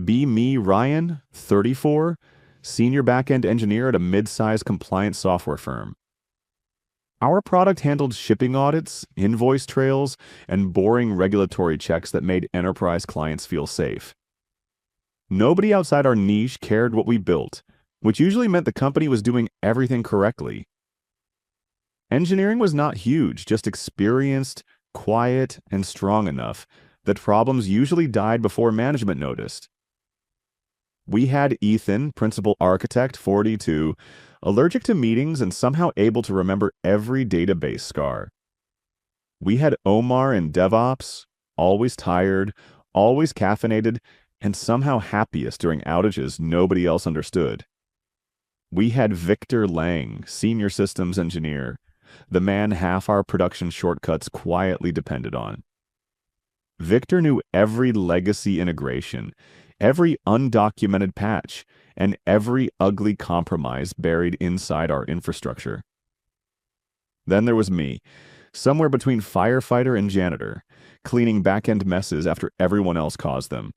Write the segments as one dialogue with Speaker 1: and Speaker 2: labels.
Speaker 1: Be me, Ryan, 34, senior backend engineer at a mid-sized compliance software firm. Our product handled shipping audits, invoice trails, and boring regulatory checks that made enterprise clients feel safe. Nobody outside our niche cared what we built, which usually meant the company was doing everything correctly. Engineering was not huge, just experienced, quiet, and strong enough that problems usually died before management noticed. We had Ethan, principal architect, 42, allergic to meetings and somehow able to remember every database scar. We had Omar in DevOps, always tired, always caffeinated, and somehow happiest during outages nobody else understood. We had Victor Lang, senior systems engineer, the man half our production shortcuts quietly depended on. Victor knew every legacy integration, every undocumented patch, and every ugly compromise buried inside our infrastructure. Then there was me, somewhere between firefighter and janitor, cleaning back-end messes after everyone else caused them.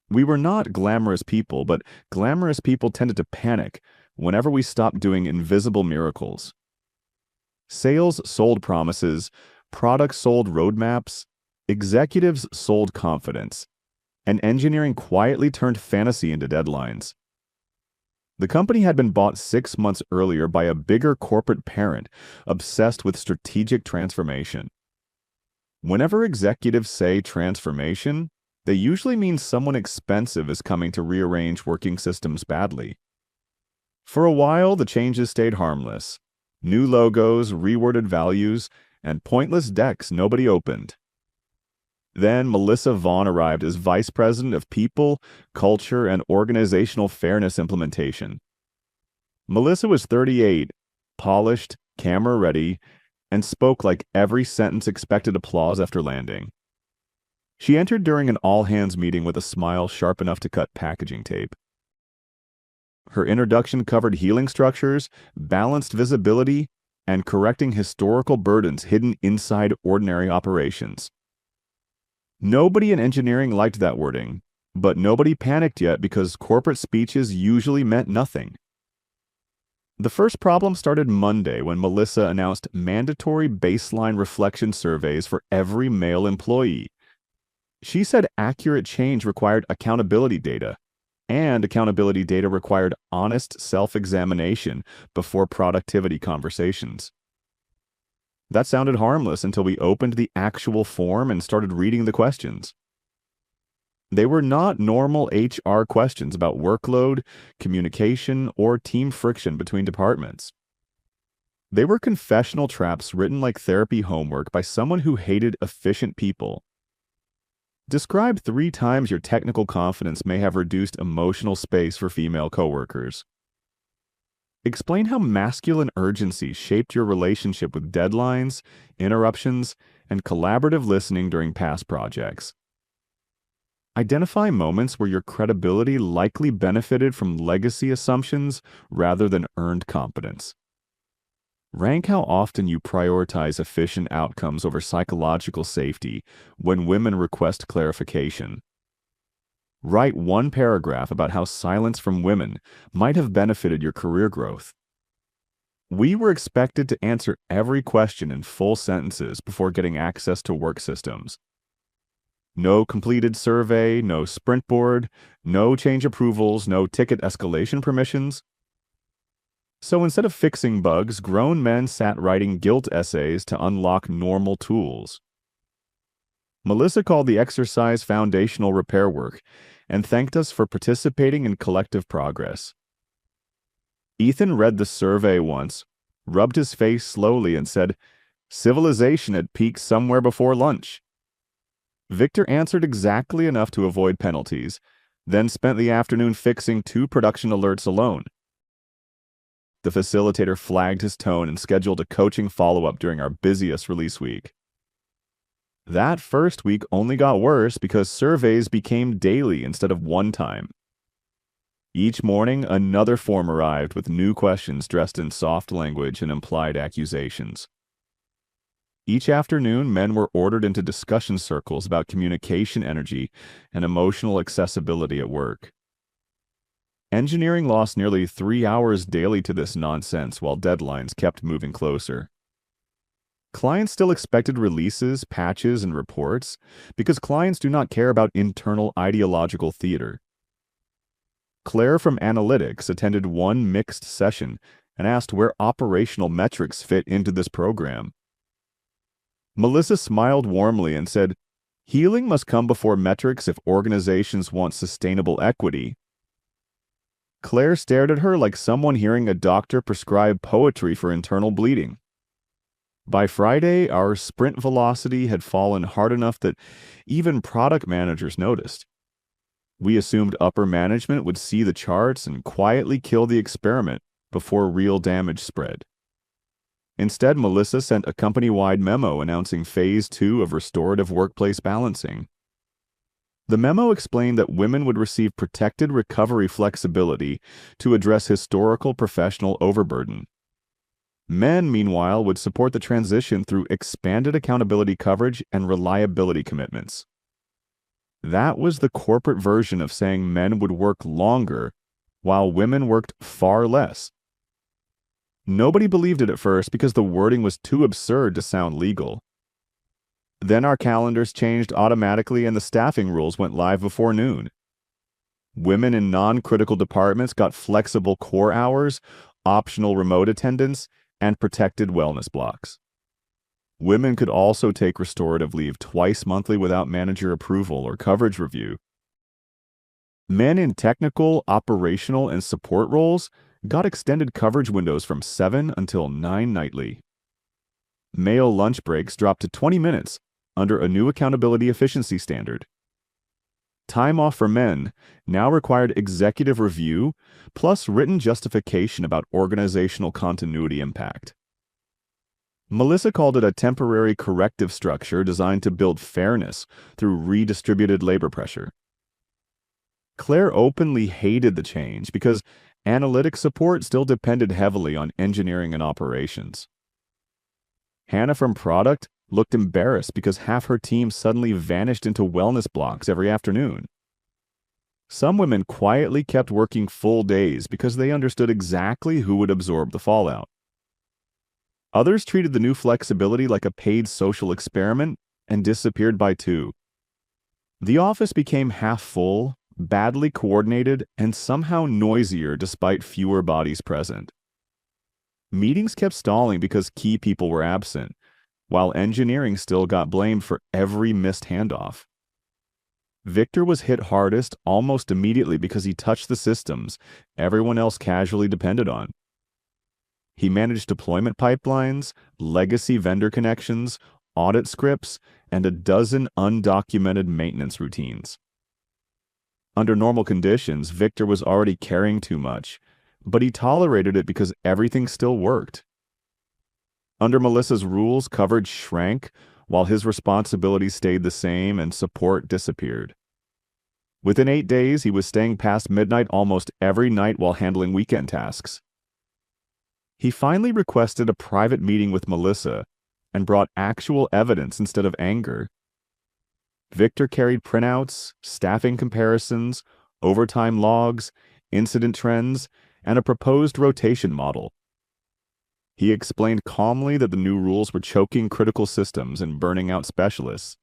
Speaker 1: We were not glamorous people, but glamorous people tended to panic whenever we stopped doing invisible miracles. Sales sold promises, products sold roadmaps, executives sold confidence, and engineering quietly turned fantasy into deadlines. The company had been bought 6 months earlier by a bigger corporate parent obsessed with strategic transformation. Whenever executives say transformation, they usually mean someone expensive is coming to rearrange working systems badly. For a while, the changes stayed harmless. New logos, reworded values, and pointless decks nobody opened. Then Melissa Vaughn arrived as Vice President of People, Culture, and Organizational Fairness Implementation. Melissa was 38, polished, camera-ready, and spoke like every sentence expected applause after landing. She entered during an all-hands meeting with a smile sharp enough to cut packaging tape. Her introduction covered healing structures, balanced visibility, and correcting historical burdens hidden inside ordinary operations. Nobody in engineering liked that wording, but nobody panicked yet because corporate speeches usually meant nothing. The first problem started Monday when Melissa announced mandatory baseline reflection surveys for every male employee. She said accurate change required accountability data, and accountability data required honest self-examination before productivity conversations. That sounded harmless until we opened the actual form and started reading the questions. They were not normal HR questions about workload, communication, or team friction between departments. They were confessional traps written like therapy homework by someone who hated efficient people. Describe 3 times your technical confidence may have reduced emotional space for female coworkers. Explain how masculine urgency shaped your relationship with deadlines, interruptions, and collaborative listening during past projects. Identify moments where your credibility likely benefited from legacy assumptions rather than earned competence. Rank how often you prioritize efficient outcomes over psychological safety when women request clarification. Write 1 paragraph about how silence from women might have benefited your career growth. We were expected to answer every question in full sentences before getting access to work systems. No completed survey, no sprint board, no change approvals, no ticket escalation permissions. So instead of fixing bugs, grown men sat writing guilt essays to unlock normal tools. Melissa called the exercise foundational repair work and thanked us for participating in collective progress. Ethan read the survey once, rubbed his face slowly and said, "Civilization at peak somewhere before lunch." Victor answered exactly enough to avoid penalties, then spent the afternoon fixing 2 production alerts alone. The facilitator flagged his tone and scheduled a coaching follow-up during our busiest release week. That first week only got worse because surveys became daily instead of one-time. Each morning, another form arrived with new questions dressed in soft language and implied accusations. Each afternoon, men were ordered into discussion circles about communication energy and emotional accessibility at work. Engineering lost nearly 3 hours daily to this nonsense while deadlines kept moving closer. Clients still expected releases, patches, and reports because clients do not care about internal ideological theater. Claire from Analytics attended one mixed session and asked where operational metrics fit into this program. Melissa smiled warmly and said, "Healing must come before metrics if organizations want sustainable equity." Claire stared at her like someone hearing a doctor prescribe poetry for internal bleeding. By Friday, our sprint velocity had fallen hard enough that even product managers noticed. We assumed upper management would see the charts and quietly kill the experiment before real damage spread. Instead, Melissa sent a company-wide memo announcing Phase 2 of restorative workplace balancing. The memo explained that women would receive protected recovery flexibility to address historical professional overburden. Men, meanwhile, would support the transition through expanded accountability coverage and reliability commitments. That was the corporate version of saying men would work longer while women worked far less. Nobody believed it at first because the wording was too absurd to sound legal. Then our calendars changed automatically and the staffing rules went live before noon. Women in non-critical departments got flexible core hours, optional remote attendance, and protected wellness blocks. Women could also take restorative leave twice monthly without manager approval or coverage review. Men in technical, operational, and support roles got extended coverage windows from 7 until 9 nightly. Male lunch breaks dropped to 20 minutes under a new accountability efficiency standard. Time off for men now required executive review plus written justification about organizational continuity impact. Melissa called it a temporary corrective structure designed to build fairness through redistributed labor pressure. Claire openly hated the change because analytics support still depended heavily on engineering and operations. Hannah from product looked embarrassed because half her team suddenly vanished into wellness blocks every afternoon. Some women quietly kept working full days because they understood exactly who would absorb the fallout. Others treated the new flexibility like a paid social experiment and disappeared by 2. The office became half full, badly coordinated, and somehow noisier despite fewer bodies present. Meetings kept stalling because key people were absent, while engineering still got blamed for every missed handoff. Victor was hit hardest almost immediately because he touched the systems everyone else casually depended on. He managed deployment pipelines, legacy vendor connections, audit scripts, and a dozen undocumented maintenance routines. Under normal conditions, Victor was already carrying too much, but he tolerated it because everything still worked. Under Melissa's rules, coverage shrank, while his responsibilities stayed the same and support disappeared. Within 8 days, he was staying past midnight almost every night while handling weekend tasks. He finally requested a private meeting with Melissa and brought actual evidence instead of anger. Victor carried printouts, staffing comparisons, overtime logs, incident trends, and a proposed rotation model. He explained calmly that the new rules were choking critical systems and burning out specialists.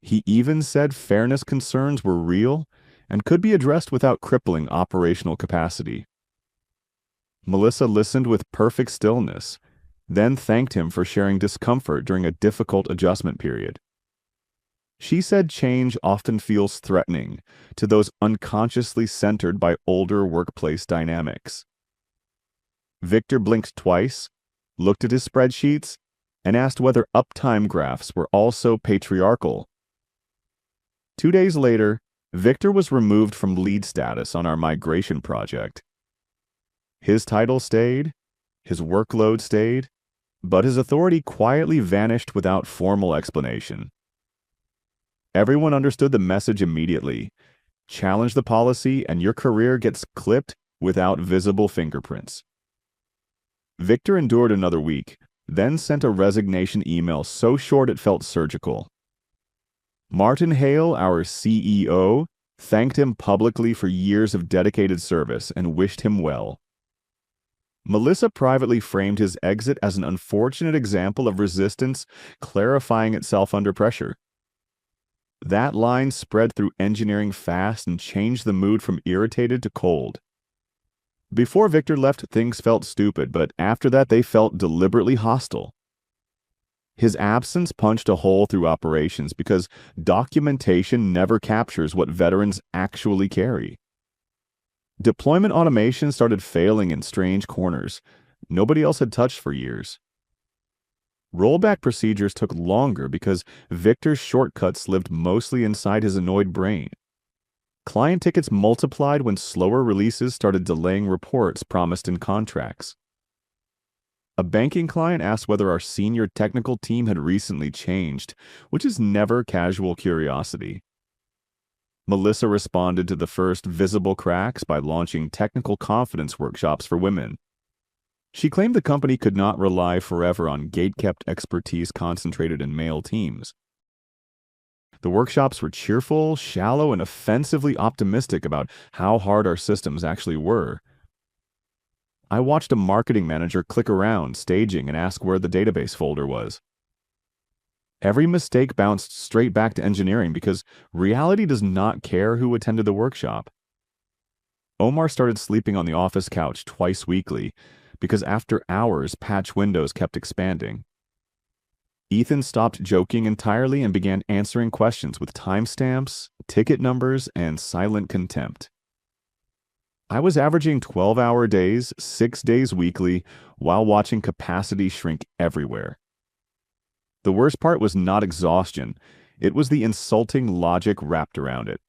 Speaker 1: He even said fairness concerns were real and could be addressed without crippling operational capacity. Melissa listened with perfect stillness, then thanked him for sharing discomfort during a difficult adjustment period. She said change often feels threatening to those unconsciously centered by older workplace dynamics. Victor blinked twice, looked at his spreadsheets, and asked whether uptime graphs were also patriarchal. 2 days later, Victor was removed from lead status on our migration project. His title stayed, his workload stayed, but his authority quietly vanished without formal explanation. Everyone understood the message immediately. Challenge the policy and your career gets clipped without visible fingerprints. Victor endured another week, then sent a resignation email so short it felt surgical. Martin Hale, our CEO, thanked him publicly for years of dedicated service and wished him well. Melissa privately framed his exit as an unfortunate example of resistance clarifying itself under pressure. That line spread through engineering fast and changed the mood from irritated to cold. Before Victor left, things felt stupid, but after that they felt deliberately hostile. His absence punched a hole through operations because documentation never captures what veterans actually carry. Deployment automation started failing in strange corners nobody else had touched for years. Rollback procedures took longer because Victor's shortcuts lived mostly inside his annoyed brain. Client tickets multiplied when slower releases started delaying reports promised in contracts. A banking client asked whether our senior technical team had recently changed, which is never casual curiosity. Melissa responded to the first visible cracks by launching technical confidence workshops for women. She claimed the company could not rely forever on gate-kept expertise concentrated in male teams. The workshops were cheerful, shallow, and offensively optimistic about how hard our systems actually were. I watched a marketing manager click around, staging, and ask where the database folder was. Every mistake bounced straight back to engineering because reality does not care who attended the workshop. Omar started sleeping on the office couch twice weekly because after hours, patch windows kept expanding. Ethan stopped joking entirely and began answering questions with timestamps, ticket numbers, and silent contempt. I was averaging 12-hour days, 6 days weekly, while watching capacity shrink everywhere. The worst part was not exhaustion, it was the insulting logic wrapped around it.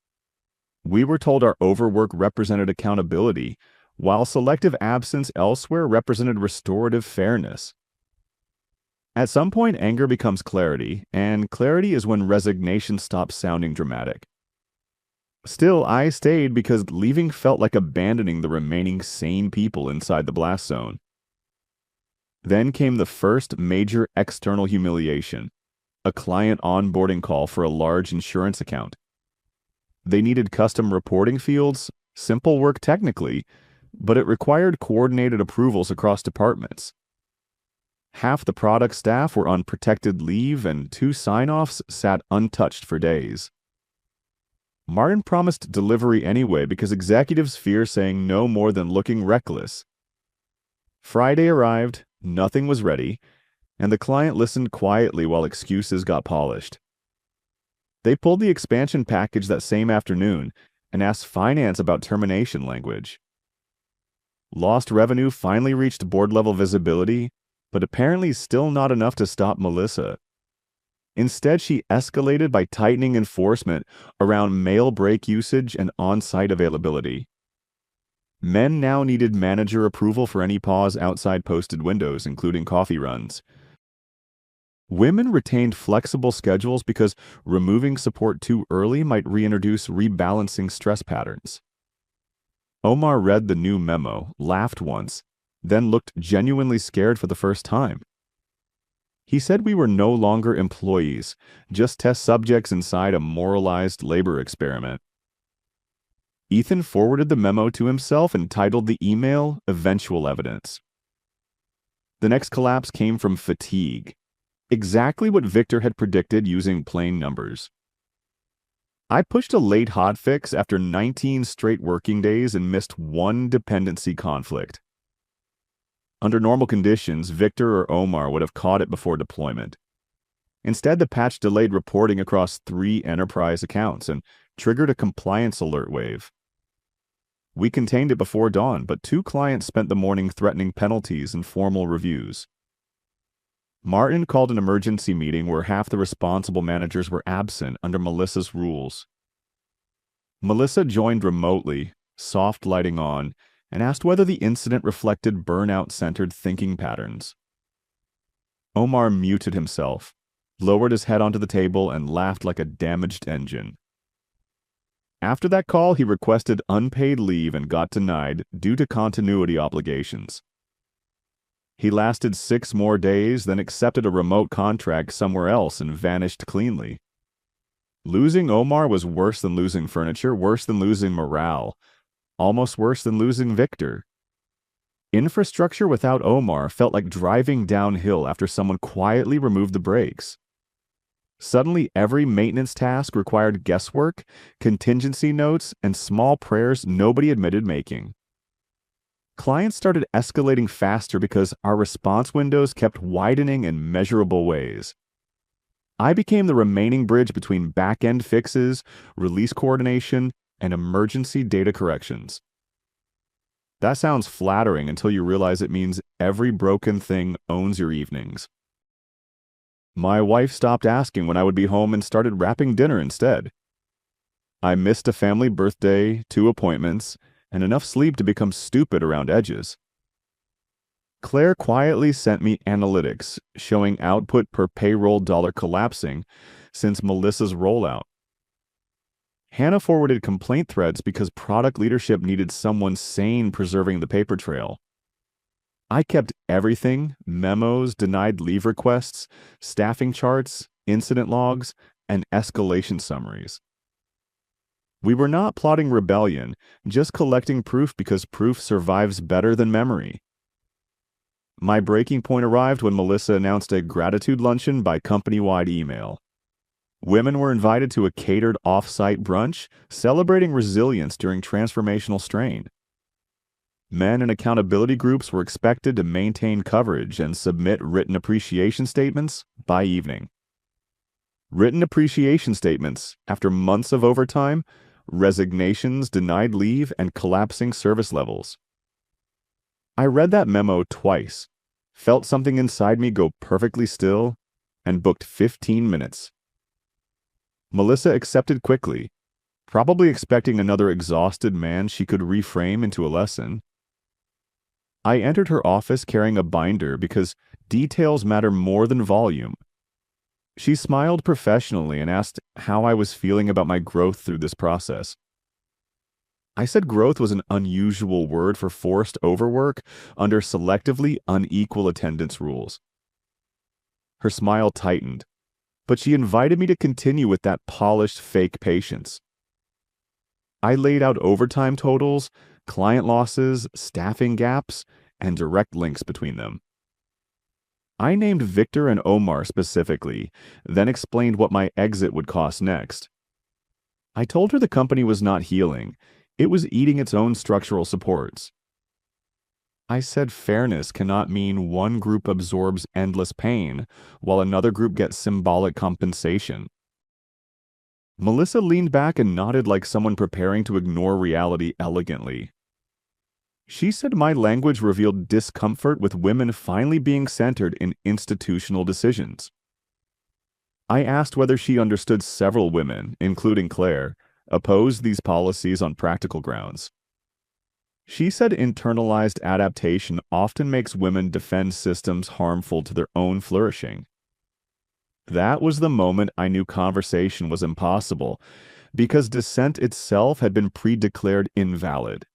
Speaker 1: We were told our overwork represented accountability, while selective absence elsewhere represented restorative fairness. At some point, anger becomes clarity, and clarity is when resignation stops sounding dramatic. Still, I stayed because leaving felt like abandoning the remaining sane people inside the blast zone. Then came the first major external humiliation, a client onboarding call for a large insurance account. They needed custom reporting fields, simple work technically, but it required coordinated approvals across departments. Half the product staff were on protected leave and 2 sign-offs sat untouched for days. Martin promised delivery anyway because executives fear saying no more than looking reckless. Friday arrived, nothing was ready, and the client listened quietly while excuses got polished. They pulled the expansion package that same afternoon and asked finance about termination language. Lost revenue finally reached board-level visibility, but apparently still not enough to stop Melissa. Instead, she escalated by tightening enforcement around mail break usage and on-site availability. Men now needed manager approval for any pause outside posted windows, including coffee runs. Women retained flexible schedules because removing support too early might reintroduce rebalancing stress patterns. Omar read the new memo, laughed once, then looked genuinely scared for the first time. He said we were no longer employees, just test subjects inside a moralized labor experiment. Ethan forwarded the memo to himself and titled the email "Eventual Evidence." The next collapse came from fatigue. Exactly what Victor had predicted using plain numbers. I pushed a late hotfix after 19 straight working days and missed one dependency conflict. Under normal conditions, Victor or Omar would have caught it before deployment. Instead, the patch delayed reporting across 3 enterprise accounts and triggered a compliance alert wave. We contained it before dawn, but 2 clients spent the morning threatening penalties and formal reviews. Martin called an emergency meeting where half the responsible managers were absent under Melissa's rules. Melissa joined remotely, soft lighting on, and asked whether the incident reflected burnout-centered thinking patterns. Omar muted himself, lowered his head onto the table, and laughed like a damaged engine. After that call, he requested unpaid leave and got denied due to continuity obligations. He lasted 6 more days, then accepted a remote contract somewhere else and vanished cleanly. Losing Omar was worse than losing furniture, worse than losing morale, almost worse than losing Victor. Infrastructure without Omar felt like driving downhill after someone quietly removed the brakes. Suddenly, every maintenance task required guesswork, contingency notes, and small prayers nobody admitted making. Clients started escalating faster because our response windows kept widening in measurable ways. I became the remaining bridge between back-end fixes, release coordination, and emergency data corrections. That sounds flattering until you realize it means every broken thing owns your evenings. My wife stopped asking when I would be home and started wrapping dinner instead. I missed a family birthday, 2 appointments, and enough sleep to become stupid around edges. Claire quietly sent me analytics showing output per payroll dollar collapsing since Melissa's rollout. Hannah forwarded complaint threads because product leadership needed someone sane preserving the paper trail. I kept everything: memos, denied leave requests, staffing charts, incident logs, and escalation summaries. We were not plotting rebellion, just collecting proof because proof survives better than memory. My breaking point arrived when Melissa announced a gratitude luncheon by company-wide email. Women were invited to a catered off-site brunch, celebrating resilience during transformational strain. Men and accountability groups were expected to maintain coverage and submit written appreciation statements by evening. Written appreciation statements after months of overtime, resignations, denied leave, and collapsing service levels. I read that memo twice, felt something inside me go perfectly still, and booked 15 minutes. Melissa accepted quickly, probably expecting another exhausted man she could reframe into a lesson. I entered her office carrying a binder because details matter more than volume. She smiled professionally and asked how I was feeling about my growth through this process. I said growth was an unusual word for forced overwork under selectively unequal attendance rules. Her smile tightened, but she invited me to continue with that polished fake patience. I laid out overtime totals, client losses, staffing gaps, and direct links between them. I named Victor and Omar specifically, then explained what my exit would cost next. I told her the company was not healing. It was eating its own structural supports. I said fairness cannot mean one group absorbs endless pain while another group gets symbolic compensation. Melissa leaned back and nodded like someone preparing to ignore reality elegantly. She said my language revealed discomfort with women finally being centered in institutional decisions. I asked whether she understood several women, including Claire, opposed these policies on practical grounds. She said internalized adaptation often makes women defend systems harmful to their own flourishing. That was the moment I knew conversation was impossible, because dissent itself had been pre-declared invalid.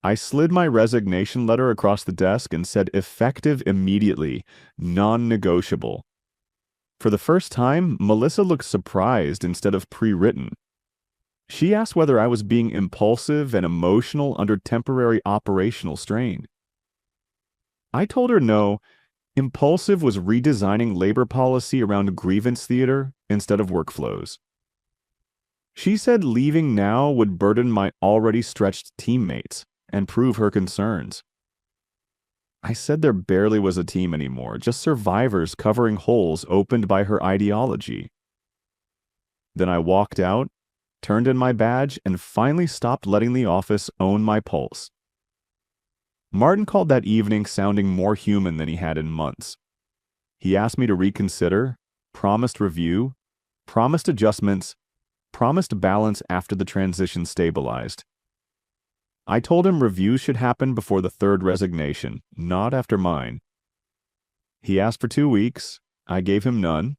Speaker 1: I slid my resignation letter across the desk and said effective immediately, non-negotiable. For the first time, Melissa looked surprised instead of pre-written. She asked whether I was being impulsive and emotional under temporary operational strain. I told her no. Impulsive was redesigning labor policy around grievance theater instead of workflows. She said leaving now would burden my already stretched teammates and prove her concerns. I said there barely was a team anymore, just survivors covering holes opened by her ideology. Then I walked out, turned in my badge, and finally stopped letting the office own my pulse. Martin called that evening sounding more human than he had in months. He asked me to reconsider, promised review, promised adjustments, promised balance after the transition stabilized. I told him reviews should happen before the third resignation, not after mine. He asked for 2 weeks, I gave him none,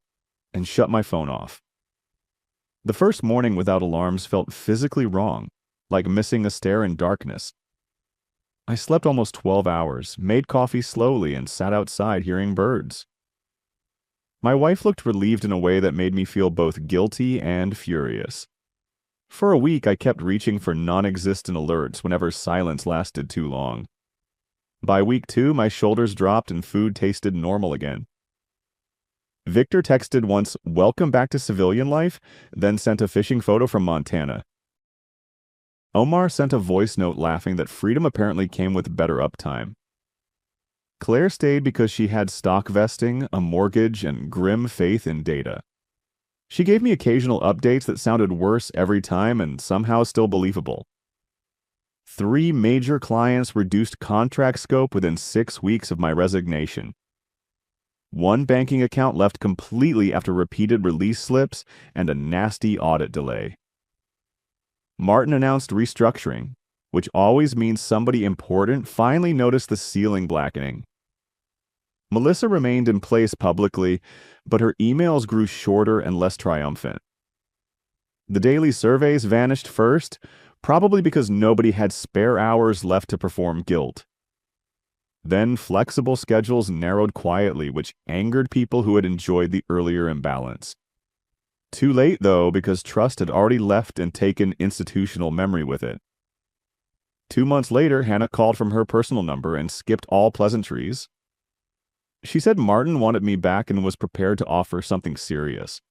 Speaker 1: and shut my phone off. The first morning without alarms felt physically wrong, like missing a stair in darkness. I slept almost 12 hours, made coffee slowly, and sat outside hearing birds. My wife looked relieved in a way that made me feel both guilty and furious. For a week, I kept reaching for non-existent alerts whenever silence lasted too long. By week 2, my shoulders dropped and food tasted normal again. Victor texted once, "Welcome back to civilian life," then sent a fishing photo from Montana. Omar sent a voice note laughing that freedom apparently came with better uptime. Claire stayed because she had stock vesting, a mortgage, and grim faith in data. She gave me occasional updates that sounded worse every time and somehow still believable. 3 major clients reduced contract scope within 6 weeks of my resignation. 1 banking account left completely after repeated release slips and a nasty audit delay. Martin announced restructuring, which always means somebody important finally noticed the ceiling blackening. Melissa remained in place publicly, but her emails grew shorter and less triumphant. The daily surveys vanished first, probably because nobody had spare hours left to perform guilt. Then flexible schedules narrowed quietly, which angered people who had enjoyed the earlier imbalance. Too late, though, because trust had already left and taken institutional memory with it. 2 months later, Hannah called from her personal number and skipped all pleasantries. She said Martin wanted me back and was prepared to offer something serious.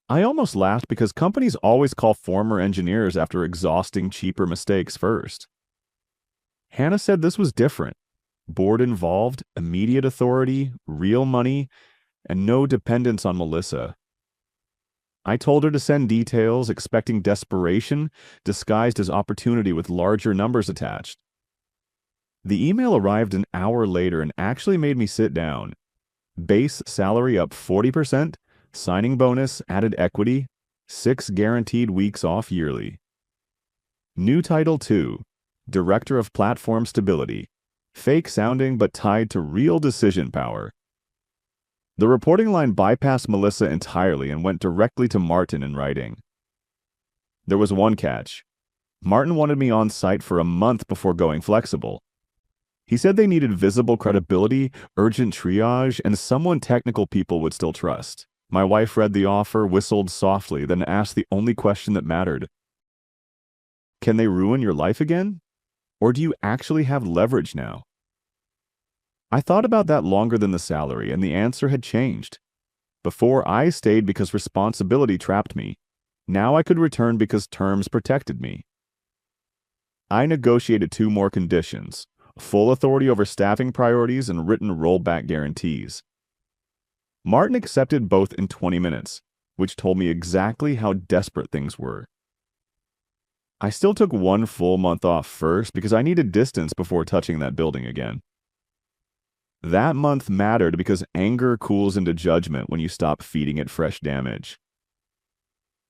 Speaker 1: I almost laughed because companies always call former engineers after exhausting cheaper mistakes first. Hannah said this was different. Board involved, immediate authority, real money, and no dependence on Melissa. I told her to send details, expecting desperation, disguised as opportunity with larger numbers attached. The email arrived an hour later and actually made me sit down. Base salary up 40%, signing bonus, added equity, 6 guaranteed weeks off yearly. New title 2, Director of Platform Stability. Fake sounding but tied to real decision power. The reporting line bypassed Melissa entirely and went directly to Martin in writing. There was one catch. Martin wanted me on site for a month before going flexible. He said they needed visible credibility, urgent triage, and someone technical people would still trust. My wife read the offer, whistled softly, then asked the only question that mattered. Can they ruin your life again? Or do you actually have leverage now? I thought about that longer than the salary, and the answer had changed. Before, I stayed because responsibility trapped me. Now I could return because terms protected me. I negotiated 2 more conditions: full authority over staffing priorities and written rollback guarantees. Martin accepted both in 20 minutes, which told me exactly how desperate things were. I still took 1 full month off first because I needed distance before touching that building again. That month mattered because anger cools into judgment when you stop feeding it fresh damage.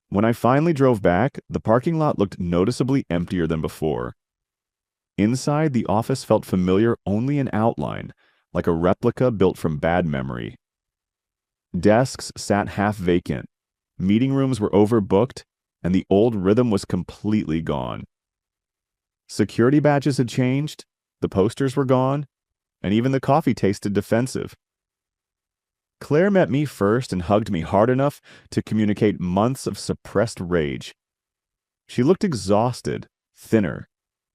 Speaker 1: When I finally drove back, the parking lot looked noticeably emptier than before. Inside, the office felt familiar only in outline, like a replica built from bad memory. Desks sat half vacant, meeting rooms were overbooked, and the old rhythm was completely gone. Security badges had changed, the posters were gone, and even the coffee tasted defensive. Claire met me first and hugged me hard enough to communicate months of suppressed rage. She looked exhausted, thinner,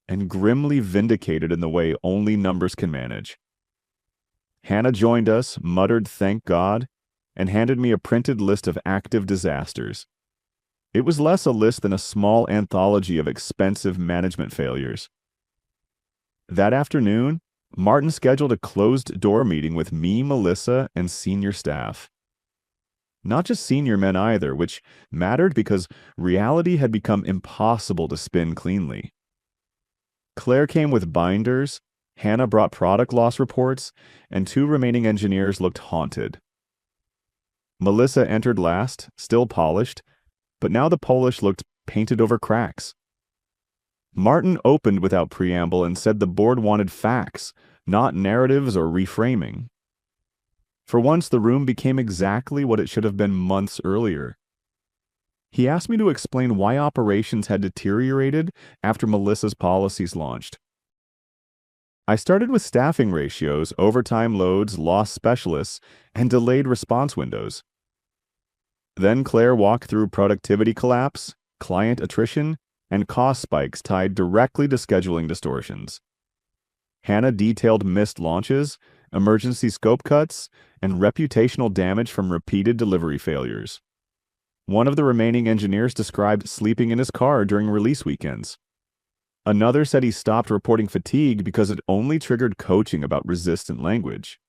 Speaker 1: and grimly vindicated in the way only numbers can manage. Hannah joined us, muttered "thank God," and handed me a printed list of active disasters. It was less a list than a small anthology of expensive management failures. That afternoon, Martin scheduled a closed-door meeting with me, Melissa, and senior staff. Not just senior men either, which mattered because reality had become impossible to spin cleanly. Claire came with binders, Hannah brought product loss reports, and 2 remaining engineers looked haunted. Melissa entered last, still polished, but now the polish looked painted over cracks. Martin opened without preamble and said the board wanted facts, not narratives or reframing. For once, the room became exactly what it should have been months earlier. He asked me to explain why operations had deteriorated after Melissa's policies launched. I started with staffing ratios, overtime loads, lost specialists, and delayed response windows. Then Claire walked through productivity collapse, client attrition, and cost spikes tied directly to scheduling distortions. Hannah detailed missed launches, emergency scope cuts, and reputational damage from repeated delivery failures. One of the remaining engineers described sleeping in his car during release weekends. Another said he stopped reporting fatigue because it only triggered coaching about resistant language.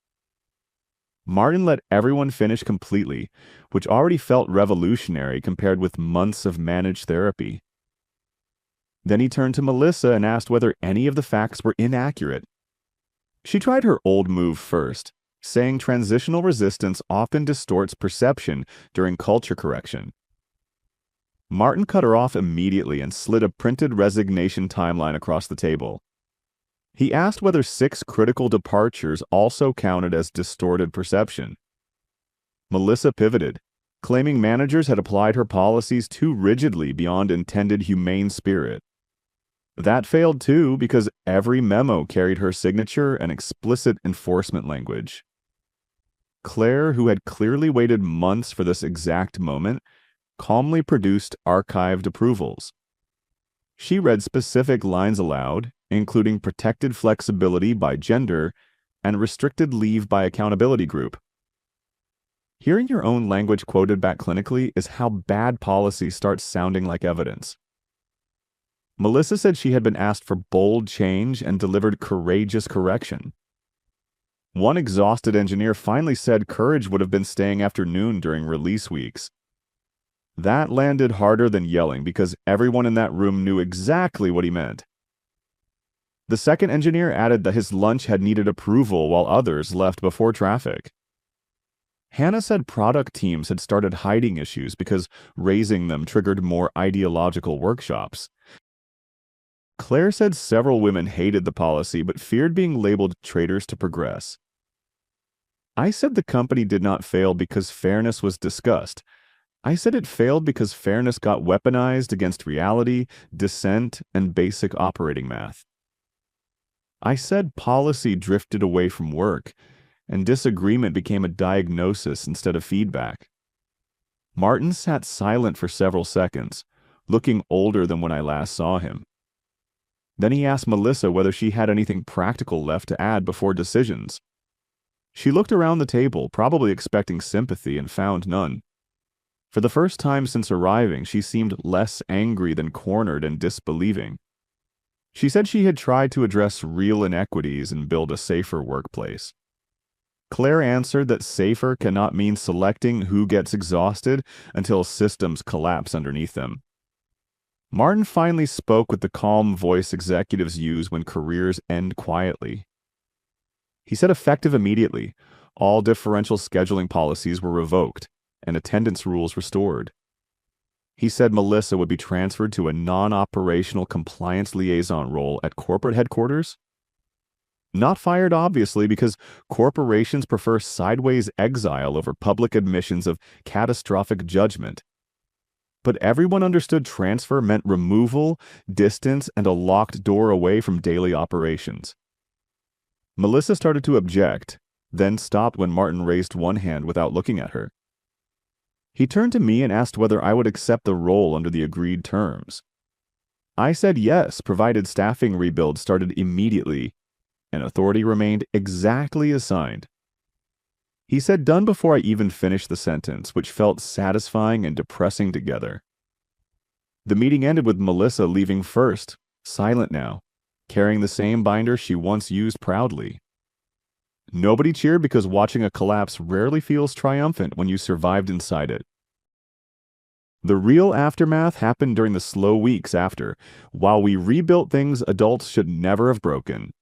Speaker 1: Martin let everyone finish completely, which already felt revolutionary compared with months of managed therapy. Then he turned to Melissa and asked whether any of the facts were inaccurate. She tried her old move first, saying transitional resistance often distorts perception during culture correction. Martin cut her off immediately and slid a printed resignation timeline across the table. He asked whether 6 critical departures also counted as distorted perception. Melissa pivoted, claiming managers had applied her policies too rigidly beyond intended humane spirit. That failed too because every memo carried her signature and explicit enforcement language. Claire, who had clearly waited months for this exact moment, calmly produced archived approvals. She read specific lines aloud, including protected flexibility by gender and restricted leave by accountability group. Hearing your own language quoted back clinically is how bad policy starts sounding like evidence. Melissa said she had been asked for bold change and delivered courageous correction. One exhausted engineer finally said courage would have been staying after noon during release weeks. That landed harder than yelling because everyone in that room knew exactly what he meant. The second engineer added that his lunch had needed approval while others left before traffic. Hannah said product teams had started hiding issues because raising them triggered more ideological workshops. Claire said several women hated the policy but feared being labeled traitors to progress. I said the company did not fail because fairness was discussed. I said it failed because fairness got weaponized against reality, dissent, and basic operating math. I said policy drifted away from work, and disagreement became a diagnosis instead of feedback. Martin sat silent for several seconds, looking older than when I last saw him. Then he asked Melissa whether she had anything practical left to add before decisions. She looked around the table, probably expecting sympathy, and found none. For the first time since arriving, she seemed less angry than cornered and disbelieving. She said she had tried to address real inequities and build a safer workplace. Claire answered that safer cannot mean selecting who gets exhausted until systems collapse underneath them. Martin finally spoke with the calm voice executives use when careers end quietly. He said effective immediately, all differential scheduling policies were revoked and attendance rules restored. He said Melissa would be transferred to a non-operational compliance liaison role at corporate headquarters. Not fired, obviously, because corporations prefer sideways exile over public admissions of catastrophic judgment. But everyone understood transfer meant removal, distance, and a locked door away from daily operations. Melissa started to object, then stopped when Martin raised one hand without looking at her. He turned to me and asked whether I would accept the role under the agreed terms. I said yes, provided staffing rebuild started immediately, and authority remained exactly assigned. He said done before I even finished the sentence, which felt satisfying and depressing together. The meeting ended with Melissa leaving first, silent now, carrying the same binder she once used proudly. Nobody cheered because watching a collapse rarely feels triumphant when you survived inside it. The real aftermath happened during the slow weeks after, while we rebuilt things adults should never have broken.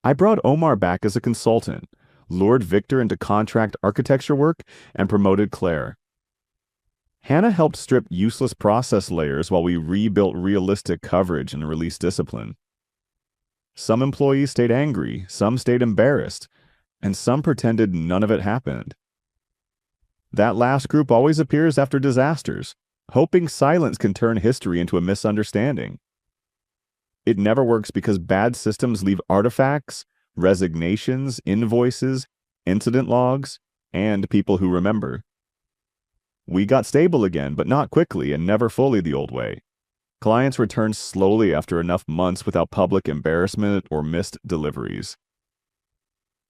Speaker 1: I brought Omar back as a consultant, lured Victor into contract architecture work, and promoted Claire. Hannah helped strip useless process layers while we rebuilt realistic coverage and release discipline. Some employees stayed angry, some stayed embarrassed, and some pretended none of it happened. That last group always appears after disasters, hoping silence can turn history into a misunderstanding. It never works because bad systems leave artifacts, resignations, invoices, incident logs, and people who remember. We got stable again, but not quickly and never fully the old way. Clients returned slowly after enough months without public embarrassment or missed deliveries.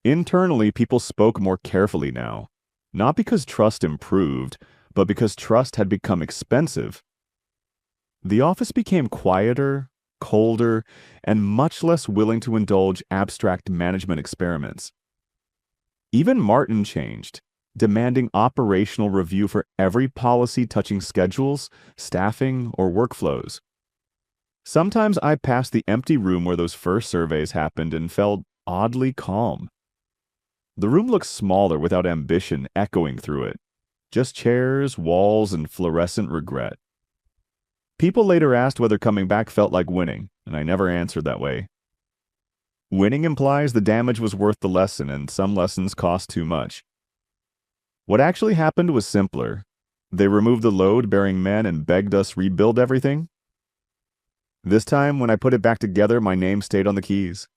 Speaker 1: Internally, people spoke more carefully now, not because trust improved, but because trust had become expensive. The office became quieter, colder, and much less willing to indulge abstract management experiments. Even Martin changed, demanding operational review for every policy touching schedules, staffing, or workflows. Sometimes I passed the empty room where those first surveys happened and felt oddly calm. The room looked smaller without ambition echoing through it. Just chairs, walls, and fluorescent regret. People later asked whether coming back felt like winning, and I never answered that way. Winning implies the damage was worth the lesson, and some lessons cost too much. What actually happened was simpler. They removed the load-bearing men and begged us rebuild everything. This time, when I put it back together, my name stayed on the keys.